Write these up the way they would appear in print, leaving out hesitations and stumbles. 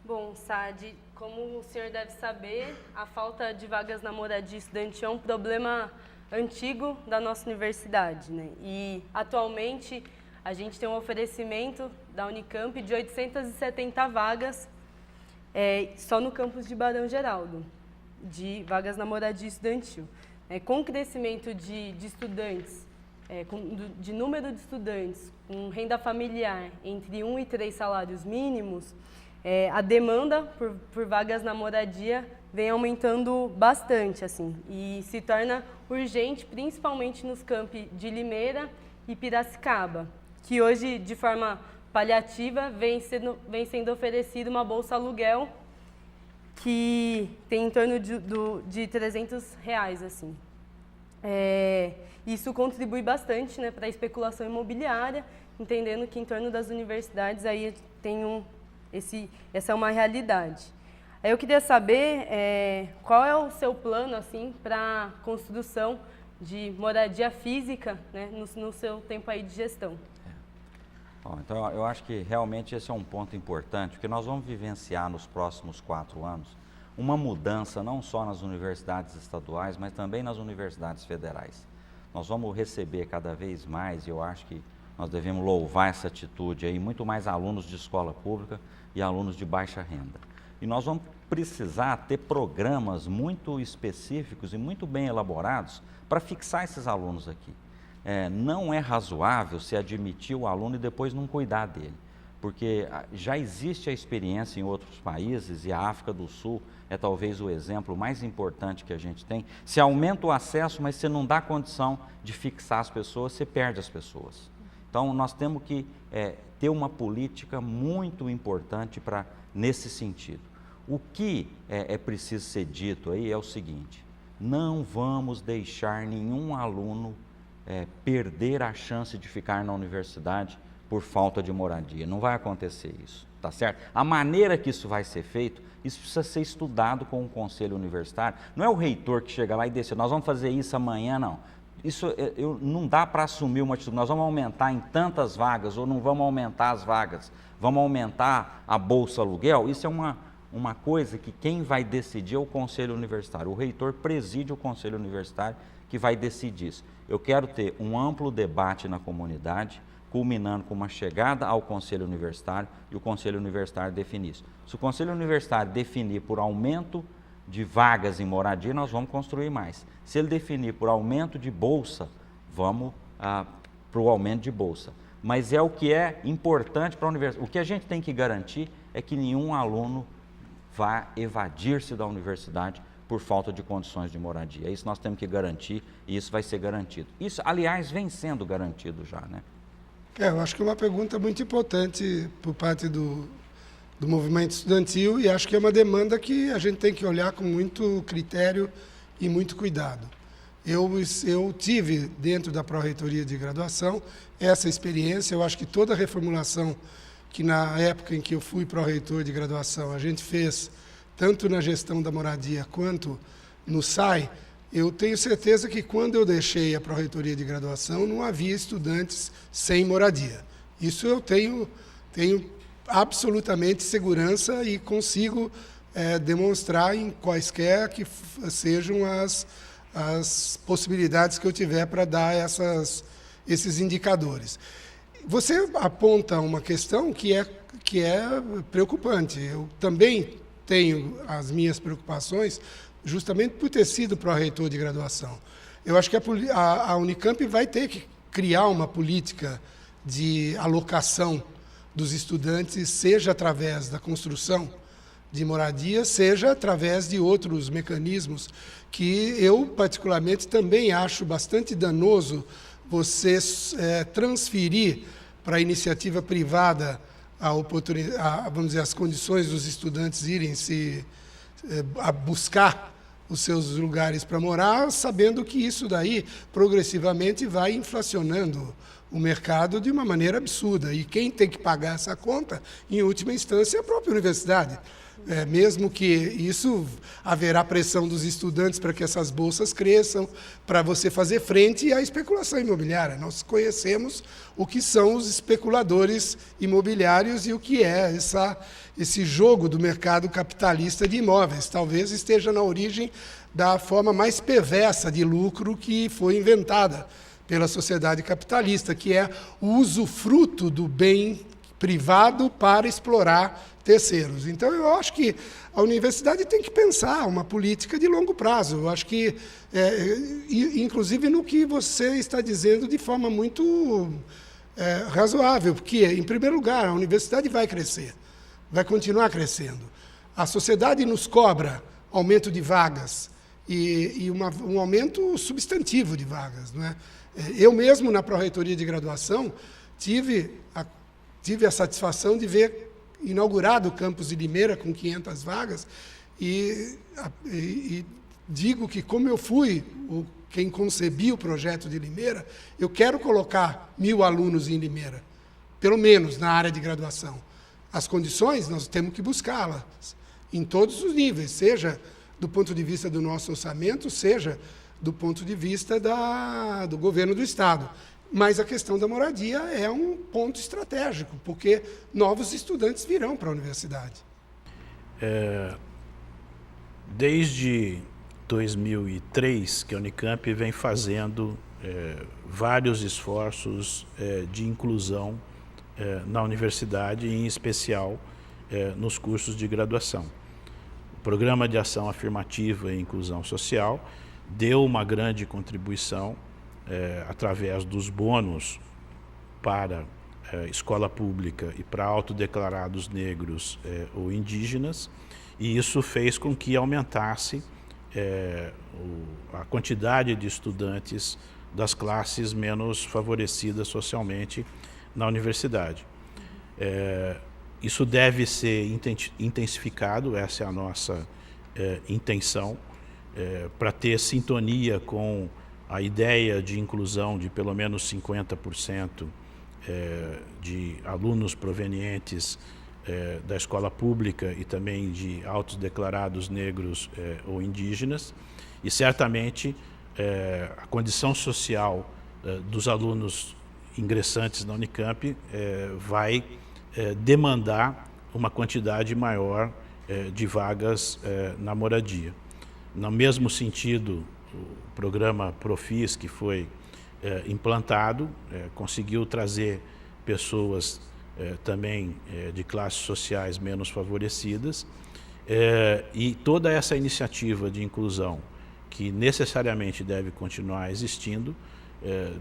Bom, Sade, como o senhor deve saber, a falta de vagas na moradia estudantil é um problema antigo da nossa universidade, né? E, atualmente, a gente tem um oferecimento da Unicamp de 870 vagas só no campus de Barão Geraldo, de vagas na moradia estudantil. Com o crescimento de estudantes, de número de estudantes com renda familiar entre 1 e 3 salários mínimos, a demanda por vagas na moradia vem aumentando bastante, assim, e se torna urgente, principalmente nos campi de Limeira e Piracicaba, que hoje, de forma paliativa, vem sendo oferecida uma bolsa aluguel que tem em torno de R$300, assim. Isso contribui bastante, né, para a especulação imobiliária, entendendo que em torno das universidades aí tem essa é uma realidade. Aí eu queria saber qual é o seu plano assim, para a construção de moradia física, né, no seu tempo aí de gestão. Bom, então, eu acho que realmente esse é um ponto importante, porque nós vamos vivenciar nos próximos 4 anos uma mudança não só nas universidades estaduais, mas também nas universidades federais. Nós vamos receber cada vez mais, e eu acho que nós devemos louvar essa atitude aí, muito mais alunos de escola pública e alunos de baixa renda. E nós vamos precisar ter programas muito específicos e muito bem elaborados para fixar esses alunos aqui. Não é razoável se admitir o aluno e depois não cuidar dele, porque já existe a experiência em outros países, e a África do Sul é talvez o exemplo mais importante que a gente tem. Se aumenta o acesso, mas você não dá condição de fixar as pessoas, você perde as pessoas. Então, nós temos que ter uma política muito importante nesse sentido. O que é preciso ser dito aí é o seguinte: não vamos deixar nenhum aluno perder a chance de ficar na universidade por falta de moradia. Não vai acontecer isso, tá certo? A maneira que isso vai ser feito, isso precisa ser estudado com o conselho universitário. Não é o reitor que chega lá e decide, nós vamos fazer isso amanhã, não. Isso não dá para assumir uma atitude, nós vamos aumentar em tantas vagas ou não vamos aumentar as vagas, vamos aumentar a bolsa aluguel. Isso é uma coisa que quem vai decidir é o conselho universitário. O reitor preside o conselho universitário que vai decidir isso. Eu quero ter um amplo debate na comunidade, culminando com uma chegada ao conselho universitário e o conselho universitário definir isso. Se o conselho universitário definir por aumento de vagas em moradia, nós vamos construir mais. Se ele definir por aumento de bolsa, vamos para o aumento de bolsa. Mas é o que é importante para a universidade. O que a gente tem que garantir é que nenhum aluno vá evadir-se da universidade por falta de condições de moradia. Isso nós temos que garantir e isso vai ser garantido. Isso, aliás, vem sendo garantido já, né? Eu acho que é uma pergunta muito importante por parte do movimento estudantil, e acho que é uma demanda que a gente tem que olhar com muito critério e muito cuidado. Eu tive, dentro da Pró-Reitoria de Graduação, essa experiência. Eu acho que toda a reformulação que, na época em que eu fui pró-reitor de graduação, a gente fez, tanto na gestão da moradia quanto no SAI, eu tenho certeza que, quando eu deixei a Pró-Reitoria de Graduação, não havia estudantes sem moradia. Isso eu tenho absolutamente segurança e consigo demonstrar em quaisquer que sejam as possibilidades que eu tiver para dar esses indicadores. Você aponta uma questão que é preocupante. Eu também tenho as minhas preocupações, justamente por ter sido pró-reitor de graduação. Eu acho que a Unicamp vai ter que criar uma política de alocação dos estudantes, seja através da construção de moradia, seja através de outros mecanismos que eu, particularmente, também acho bastante danoso você transferir para a iniciativa privada vamos dizer, as condições dos estudantes irem a buscar os seus lugares para morar, sabendo que isso daí progressivamente vai inflacionando o mercado de uma maneira absurda. E quem tem que pagar essa conta, em última instância, é a própria universidade. Mesmo que isso haverá pressão dos estudantes para que essas bolsas cresçam, para você fazer frente à especulação imobiliária. Nós conhecemos o que são os especuladores imobiliários e o que é esse jogo do mercado capitalista de imóveis. Talvez esteja na origem da forma mais perversa de lucro que foi inventada pela sociedade capitalista, que é o usufruto do bem privado para explorar terceiros. Então, eu acho que a universidade tem que pensar uma política de longo prazo. Eu acho que, inclusive no que você está dizendo de forma muito razoável, porque, em primeiro lugar, a universidade vai crescer, vai continuar crescendo. A sociedade nos cobra aumento de vagas e um aumento substantivo de vagas, não é? Eu mesmo, na pró-reitoria de graduação, tive a satisfação de ver inaugurado o campus de Limeira com 500 vagas e digo que, como eu fui quem concebia o projeto de Limeira, eu quero colocar 1.000 alunos em Limeira, pelo menos na área de graduação. As condições nós temos que buscá-las em todos os níveis, seja do ponto de vista do nosso orçamento, seja do ponto de vista do governo do Estado. Mas a questão da moradia é um ponto estratégico, porque novos estudantes virão para a universidade. Desde 2003 que a Unicamp vem fazendo vários esforços de inclusão na universidade, em especial nos cursos de graduação. O Programa de Ação Afirmativa e Inclusão Social deu uma grande contribuição através dos bônus para escola pública e para autodeclarados negros ou indígenas, e isso fez com que aumentasse a quantidade de estudantes das classes menos favorecidas socialmente na universidade. Isso deve ser intensificado, essa é a nossa intenção, para ter sintonia com a ideia de inclusão de pelo menos 50% de alunos provenientes da escola pública e também de autodeclarados negros ou indígenas, e certamente a condição social dos alunos ingressantes na Unicamp vai demandar uma quantidade maior de vagas na moradia. No mesmo sentido, o programa Profis, que foi implantado, conseguiu trazer pessoas também de classes sociais menos favorecidas, e toda essa iniciativa de inclusão, que necessariamente deve continuar existindo,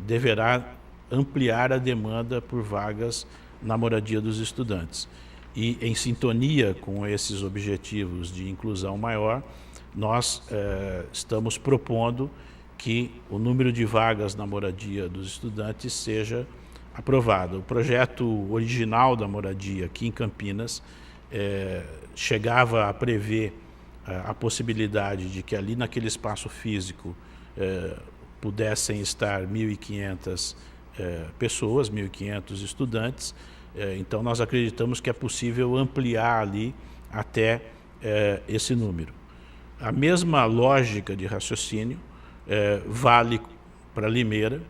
deverá ampliar a demanda por vagas na moradia dos estudantes. E, em sintonia com esses objetivos de inclusão maior, nós estamos propondo que o número de vagas na moradia dos estudantes seja aprovado. O projeto original da moradia aqui em Campinas chegava a prever a possibilidade de que ali naquele espaço físico pudessem estar 1.500 pessoas, 1.500 estudantes. Então nós acreditamos que é possível ampliar ali até esse número. A mesma lógica de raciocínio vale para Limeira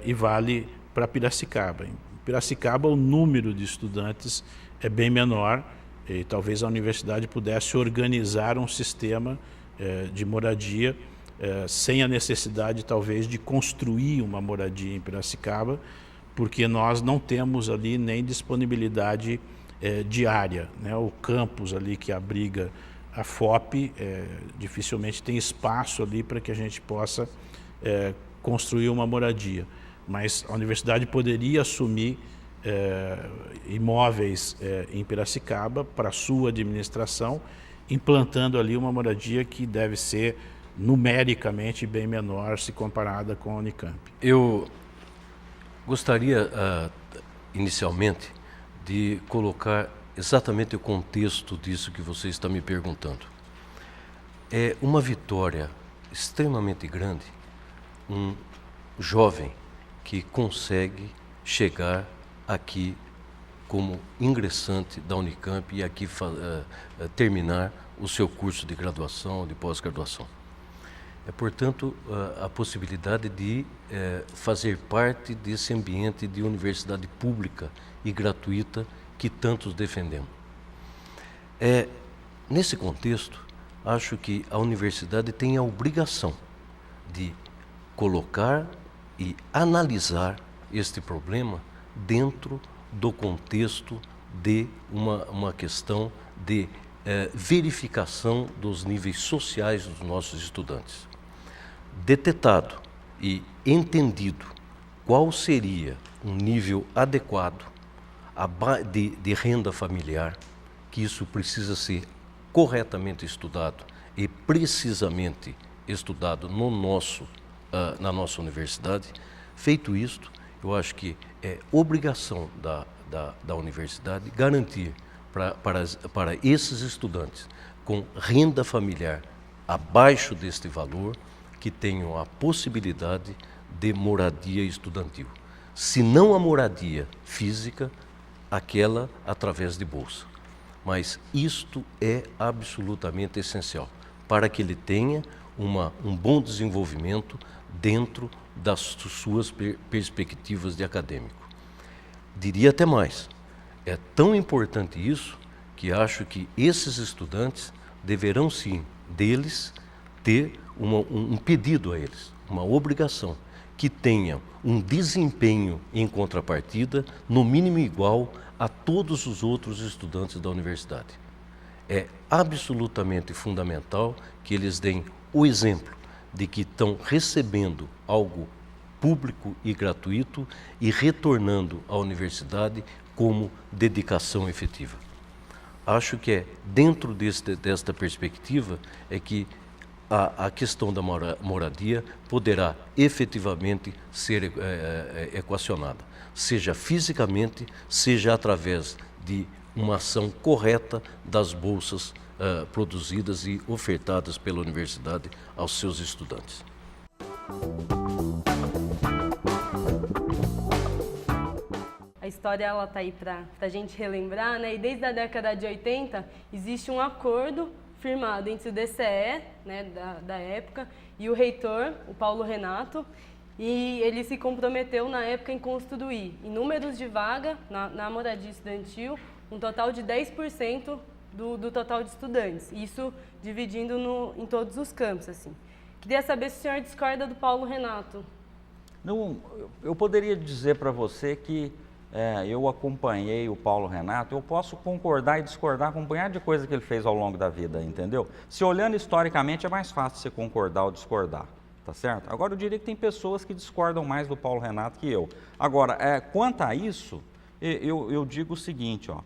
e vale para Piracicaba. Em Piracicaba, o número de estudantes é bem menor e talvez a universidade pudesse organizar um sistema de moradia sem a necessidade, talvez, de construir uma moradia em Piracicaba, porque nós não temos ali nem disponibilidade diária, né? O campus ali que abriga a FOP dificilmente tem espaço ali para que a gente possa construir uma moradia. Mas a universidade poderia assumir imóveis em Piracicaba para sua administração, implantando ali uma moradia que deve ser numericamente bem menor se comparada com a Unicamp. Eu gostaria, inicialmente, de colocar exatamente o contexto disso que você está me perguntando. É uma vitória extremamente grande um jovem que consegue chegar aqui como ingressante da Unicamp e aqui terminar o seu curso de graduação, de pós-graduação. É, portanto, a possibilidade de fazer parte desse ambiente de universidade pública e gratuita que tantos defendemos. Nesse contexto, acho que a universidade tem a obrigação de colocar e analisar este problema dentro do contexto de uma questão de verificação dos níveis sociais dos nossos estudantes. Detetado e entendido qual seria um nível adequado de renda familiar, que isso precisa ser corretamente estudado e precisamente estudado na nossa universidade. Feito isto, eu acho que é obrigação da universidade garantir para esses estudantes com renda familiar abaixo deste valor que tenham a possibilidade de moradia estudantil. Se não a moradia física, aquela através de bolsa. Mas isto é absolutamente essencial para que ele tenha um bom desenvolvimento dentro das suas perspectivas de acadêmico. Diria até mais, é tão importante isso que acho que esses estudantes deverão sim, deles, ter um pedido a eles, uma obrigação, que tenham um desempenho em contrapartida, no mínimo igual a todos os outros estudantes da universidade. É absolutamente fundamental que eles deem o exemplo de que estão recebendo algo público e gratuito e retornando à universidade como dedicação efetiva. Acho que é dentro desta perspectiva é que a questão da moradia poderá efetivamente ser equacionada, seja fisicamente, seja através de uma ação correta das bolsas produzidas e ofertadas pela universidade aos seus estudantes. A história está aí para a gente relembrar, né? E desde a década de 80 existe um acordo firmado entre o DCE, né, da época, e o reitor, o Paulo Renato, e ele se comprometeu na época em construir, em números de vaga na moradia estudantil, um total de 10% do total de estudantes, isso dividindo em todos os campos, assim. Queria saber se o senhor discorda do Paulo Renato. Não, eu poderia dizer para você que eu acompanhei o Paulo Renato, eu posso concordar e discordar com um punhado de coisa que ele fez ao longo da vida, entendeu? Se olhando historicamente é mais fácil você concordar ou discordar, tá certo? Agora eu diria que tem pessoas que discordam mais do Paulo Renato que eu. Agora, quanto a isso, eu digo o seguinte, ó,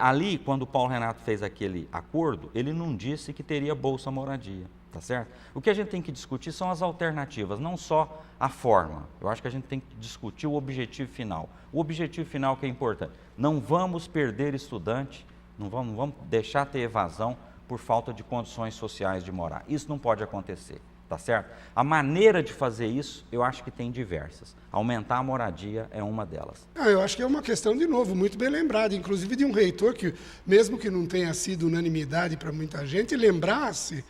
ali quando o Paulo Renato fez aquele acordo, ele não disse que teria Bolsa Moradia. Tá certo? O que a gente tem que discutir são as alternativas, não só a forma. Eu acho que a gente tem que discutir o objetivo final. O objetivo final que é importante. Não vamos perder estudante, não vamos deixar ter evasão por falta de condições sociais de morar. Isso não pode acontecer, tá certo? A maneira de fazer isso, eu acho que tem diversas. Aumentar a moradia é uma delas. Eu acho que é uma questão, de novo, muito bem lembrada, inclusive de um reitor que, mesmo que não tenha sido unanimidade para muita gente, lembrasse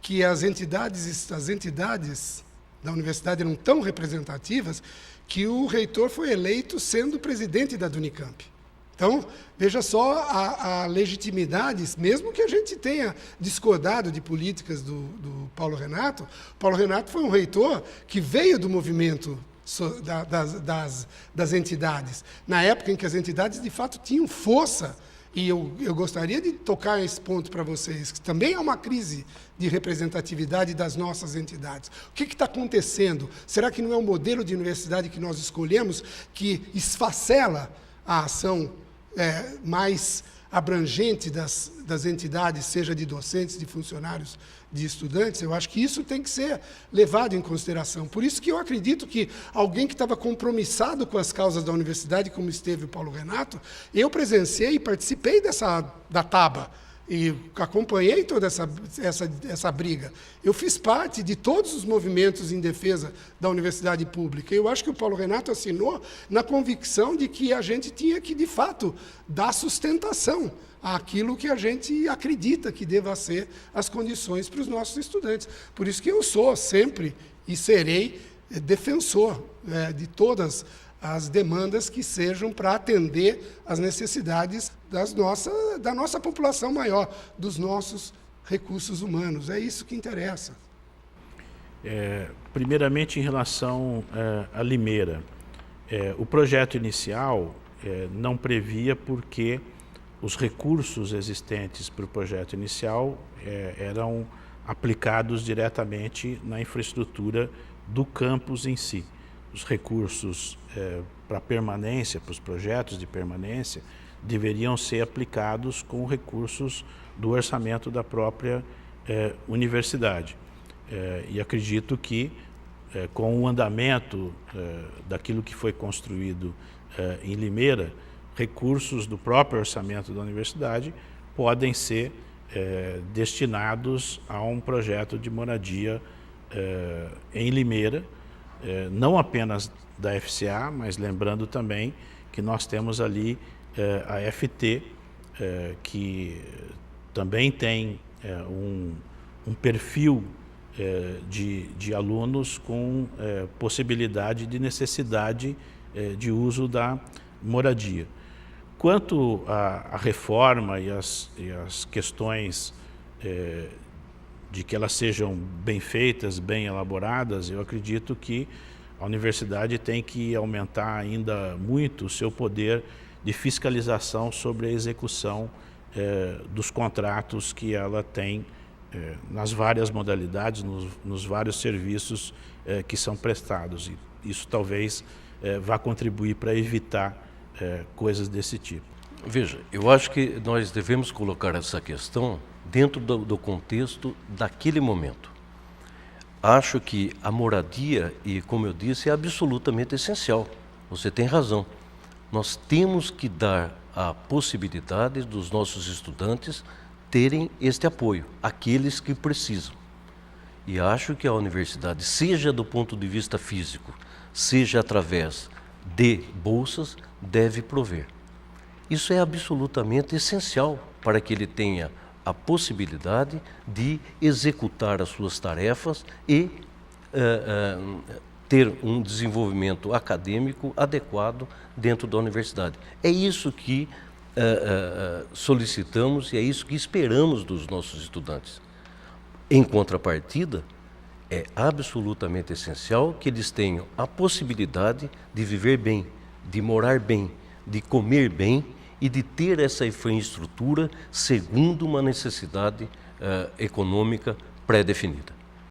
que as entidades da universidade eram tão representativas que o reitor foi eleito sendo presidente da Unicamp. Então, veja só a legitimidade, mesmo que a gente tenha discordado de políticas do Paulo Renato. Paulo Renato foi um reitor que veio do movimento das entidades, na época em que as entidades, de fato, tinham força. E eu gostaria de tocar esse ponto para vocês, que também é uma crise de representatividade das nossas entidades. O que está acontecendo? Será que não é o modelo de universidade que nós escolhemos que esfacela a ação mais abrangente das entidades, seja de docentes, de funcionários, de estudantes? Eu acho que isso tem que ser levado em consideração. Por isso que eu acredito que alguém que estava compromissado com as causas da universidade, como esteve o Paulo Renato, eu presenciei e participei da TABA. e acompanhei toda essa briga. Eu fiz parte de todos os movimentos em defesa da universidade pública. Eu acho que o Paulo Renato assinou na convicção de que a gente tinha que, de fato, dar sustentação àquilo que a gente acredita que deva ser as condições para os nossos estudantes. Por isso que eu sou sempre e serei defensor de todas as demandas que sejam para atender às necessidades da nossa população maior, dos nossos recursos humanos. É isso que interessa. Primeiramente, em relação a Limeira, o projeto inicial não previa porque os recursos existentes para o projeto inicial eram aplicados diretamente na infraestrutura do campus em si. Os recursos para permanência, para os projetos de permanência, deveriam ser aplicados com recursos do orçamento da própria universidade. E acredito que, com o andamento daquilo que foi construído em Limeira, recursos do próprio orçamento da universidade podem ser destinados a um projeto de moradia em Limeira, não apenas da FCA, mas lembrando também que nós temos ali a FT, que também tem um perfil de alunos com possibilidade de necessidade de uso da moradia. Quanto à reforma e as questões de que elas sejam bem feitas, bem elaboradas, eu acredito que a universidade tem que aumentar ainda muito o seu poder de fiscalização sobre a execução dos contratos que ela tem nas várias modalidades, nos vários serviços que são prestados. E isso talvez vá contribuir para evitar coisas desse tipo. Veja, eu acho que nós devemos colocar essa questão dentro do contexto daquele momento. Acho que a moradia, e como eu disse, é absolutamente essencial. Você tem razão. Nós temos que dar a possibilidade dos nossos estudantes terem este apoio, aqueles que precisam. E acho que a universidade, seja do ponto de vista físico, seja através de bolsas, deve prover. Isso é absolutamente essencial para que ele tenha a possibilidade de executar as suas tarefas e ter um desenvolvimento acadêmico adequado dentro da universidade. É isso que solicitamos e é isso que esperamos dos nossos estudantes. Em contrapartida, é absolutamente essencial que eles tenham a possibilidade de viver bem, de morar bem, de comer bem e de ter essa infraestrutura segundo uma necessidade econômica pré-definida.